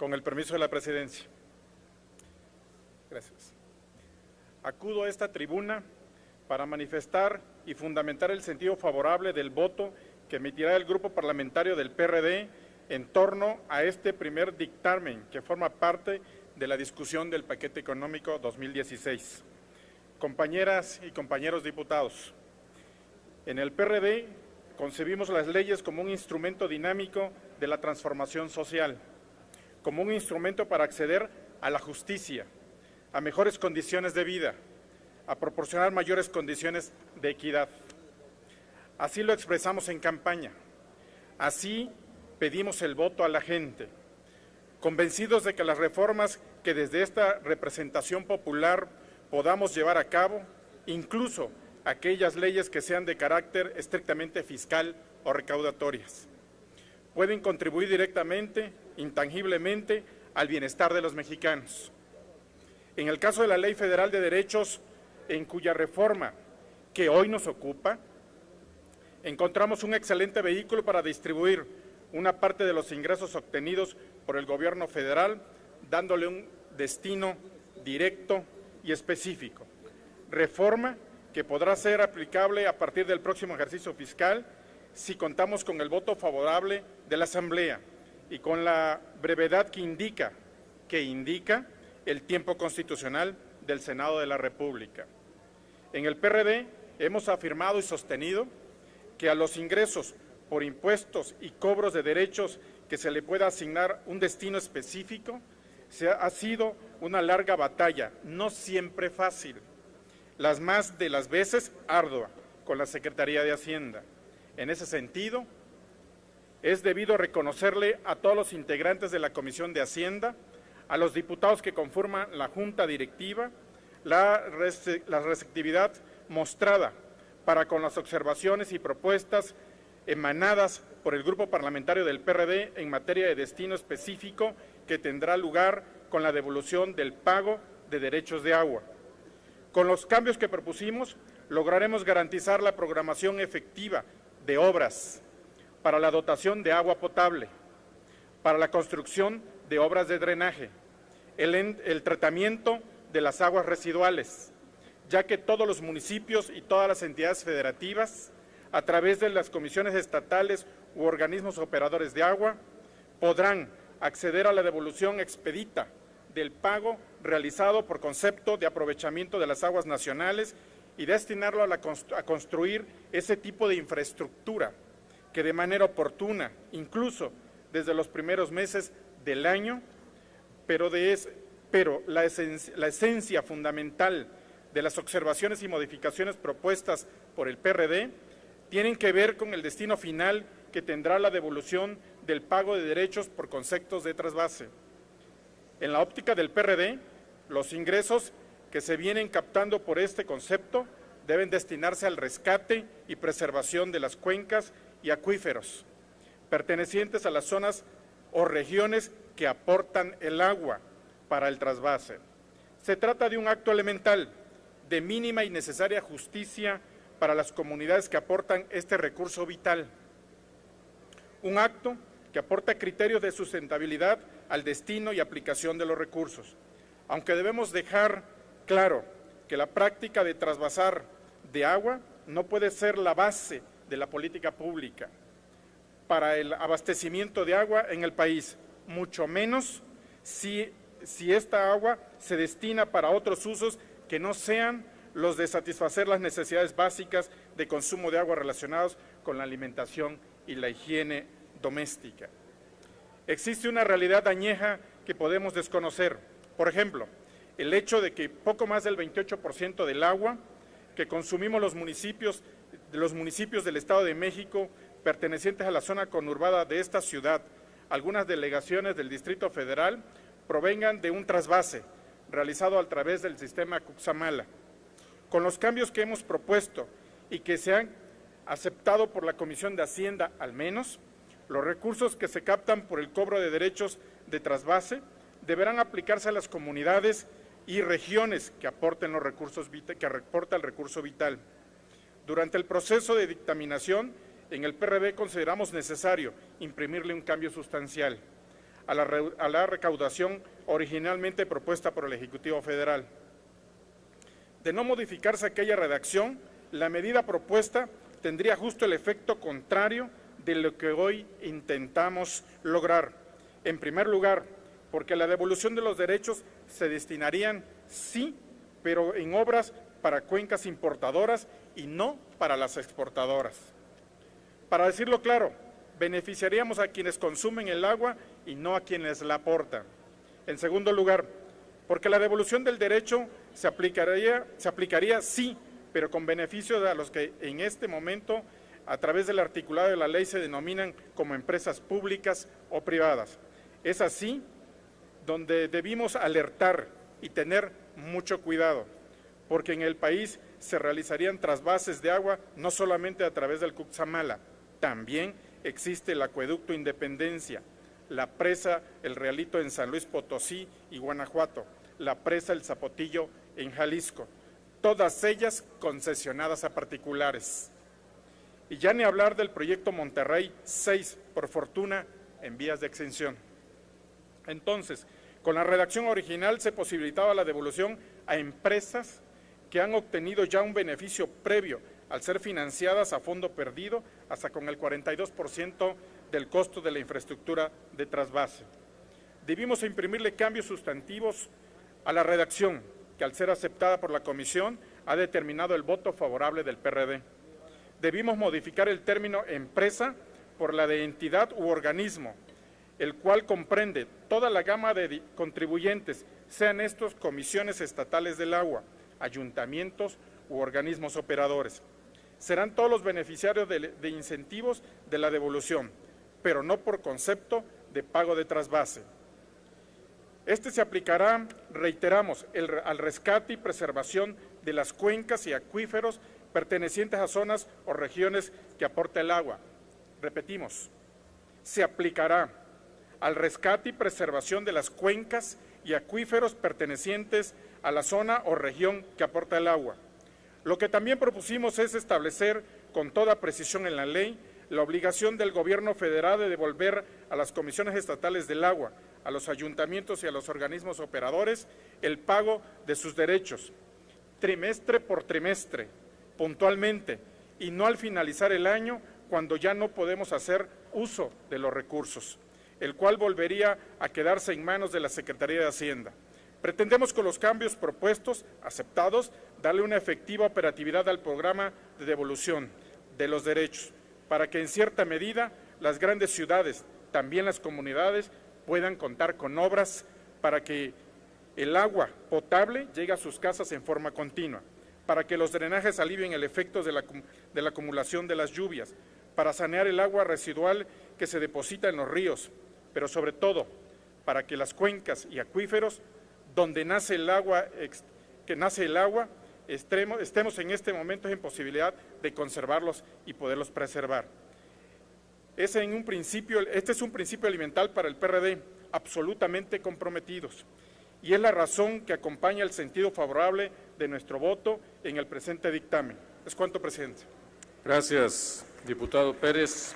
Con el permiso de la presidencia. Gracias. Acudo a esta tribuna para manifestar y fundamentar el sentido favorable del voto que emitirá el Grupo Parlamentario del PRD en torno a este primer dictamen que forma parte de la discusión del paquete económico 2016. Compañeras y compañeros diputados, en el PRD concebimos las leyes como un instrumento dinámico de la transformación social, como un instrumento para acceder a la justicia, a mejores condiciones de vida, a proporcionar mayores condiciones de equidad. Así lo expresamos en campaña, así pedimos el voto a la gente, convencidos de que las reformas que desde esta representación popular podamos llevar a cabo, incluso aquellas leyes que sean de carácter estrictamente fiscal o recaudatorias, pueden contribuir directamente, intangiblemente, al bienestar de los mexicanos. En el caso de la Ley Federal de Derechos, en cuya reforma que hoy nos ocupa, encontramos un excelente vehículo para distribuir una parte de los ingresos obtenidos por el gobierno federal, dándole un destino directo y específico. Reforma que podrá ser aplicable a partir del próximo ejercicio fiscal si contamos con el voto favorable de la Asamblea y con la brevedad que indica el tiempo constitucional del Senado de la República. En el PRD hemos afirmado y sostenido que a los ingresos por impuestos y cobros de derechos que se le pueda asignar un destino específico ha sido una larga batalla, no siempre fácil, las más de las veces ardua, con la Secretaría de Hacienda. En ese sentido, es debido reconocerle a todos los integrantes de la Comisión de Hacienda, a los diputados que conforman la Junta Directiva, la receptividad mostrada para con las observaciones y propuestas emanadas por el Grupo Parlamentario del PRD en materia de destino específico que tendrá lugar con la devolución del pago de derechos de agua. Con los cambios que propusimos, lograremos garantizar la programación efectiva de obras para la dotación de agua potable, para la construcción de obras de drenaje, el tratamiento de las aguas residuales, ya que todos los municipios y todas las entidades federativas, a través de las comisiones estatales u organismos operadores de agua, podrán acceder a la devolución expedita del pago realizado por concepto de aprovechamiento de las aguas nacionales y destinarlo a construir ese tipo de infraestructura que de manera oportuna, incluso desde los primeros meses del año, pero la esencia fundamental de las observaciones y modificaciones propuestas por el PRD tienen que ver con el destino final que tendrá la devolución del pago de derechos por conceptos de trasvase. En la óptica del PRD, los ingresos que se vienen captando por este concepto deben destinarse al rescate y preservación de las cuencas y acuíferos pertenecientes a las zonas o regiones que aportan el agua para el trasvase. Se trata de un acto elemental de mínima y necesaria justicia para las comunidades que aportan este recurso vital. Un acto que aporta criterios de sustentabilidad al destino y aplicación de los recursos. Aunque debemos dejar claro que la práctica de trasvasar de agua no puede ser la base de la política pública para el abastecimiento de agua en el país, mucho menos si esta agua se destina para otros usos que no sean los de satisfacer las necesidades básicas de consumo de agua relacionados con la alimentación y la higiene doméstica. Existe una realidad añeja que podemos desconocer. Por ejemplo, el hecho de que poco más del 28% del agua que consumimos los municipios del Estado de México pertenecientes a la zona conurbada de esta ciudad, algunas delegaciones del Distrito Federal, provengan de un trasvase realizado a través del sistema Cuxamala. Con los cambios que hemos propuesto y que se han aceptado por la Comisión de Hacienda al menos, los recursos que se captan por el cobro de derechos de trasvase deberán aplicarse a las comunidades y regiones que aporten los recursos que reporta el recurso vital. Durante el proceso de dictaminación, en el PRD consideramos necesario imprimirle un cambio sustancial. a la recaudación originalmente propuesta por el Ejecutivo Federal. De no modificarse aquella redacción, la medida propuesta tendría justo el efecto contrario de lo que hoy intentamos lograr. En primer lugar, porque la devolución de los derechos se destinarían, sí, pero en obras para cuencas importadoras y no para las exportadoras. Para decirlo claro, beneficiaríamos a quienes consumen el agua y no a quienes la aportan. En segundo lugar, porque la devolución del derecho se aplicaría sí, pero con beneficio a los que en este momento, a través del articulado de la ley, se denominan como empresas públicas o privadas. Es así donde debimos alertar y tener mucho cuidado, porque en el país se realizarían trasvases de agua no solamente a través del Cutzamala, también existe el acueducto Independencia, la presa El Realito en San Luis Potosí y Guanajuato, la presa El Zapotillo en Jalisco, todas ellas concesionadas a particulares. Y ya ni hablar del proyecto Monterrey 6, por fortuna, en vías de exención. Entonces, con la redacción original se posibilitaba la devolución a empresas que han obtenido ya un beneficio previo al ser financiadas a fondo perdido hasta con el 42% del costo de la infraestructura de trasvase. Debimos imprimirle cambios sustantivos a la redacción, que al ser aceptada por la Comisión ha determinado el voto favorable del PRD. Debimos modificar el término empresa por la de entidad u organismo, el cual comprende toda la gama de contribuyentes, sean estos comisiones estatales del agua, ayuntamientos u organismos operadores. Serán todos los beneficiarios de incentivos de la devolución, pero no por concepto de pago de trasvase. Este se aplicará, reiteramos, al rescate y preservación de las cuencas y acuíferos pertenecientes a zonas o regiones que aporta el agua. Repetimos, se aplicará al rescate y preservación de las cuencas y acuíferos pertenecientes a la zona o región que aporta el agua. Lo que también propusimos es establecer con toda precisión en la ley la obligación del Gobierno federal de devolver a las comisiones estatales del agua, a los ayuntamientos y a los organismos operadores el pago de sus derechos, trimestre por trimestre, puntualmente, y no al finalizar el año cuando ya no podemos hacer uso de los recursos, el cual volvería a quedarse en manos de la Secretaría de Hacienda. Pretendemos con los cambios propuestos, aceptados, darle una efectiva operatividad al programa de devolución de los derechos, para que en cierta medida las grandes ciudades, también las comunidades, puedan contar con obras para que el agua potable llegue a sus casas en forma continua, para que los drenajes alivien el efecto de la acumulación de las lluvias, para sanear el agua residual que se deposita en los ríos, pero sobre todo para que las cuencas y acuíferos donde nace el agua, estemos en este momento en posibilidad de conservarlos y poderlos preservar. Este es un principio elemental para el PRD, absolutamente comprometidos, y es la razón que acompaña el sentido favorable de nuestro voto en el presente dictamen. Es cuanto, presidente. Gracias, diputado Pérez.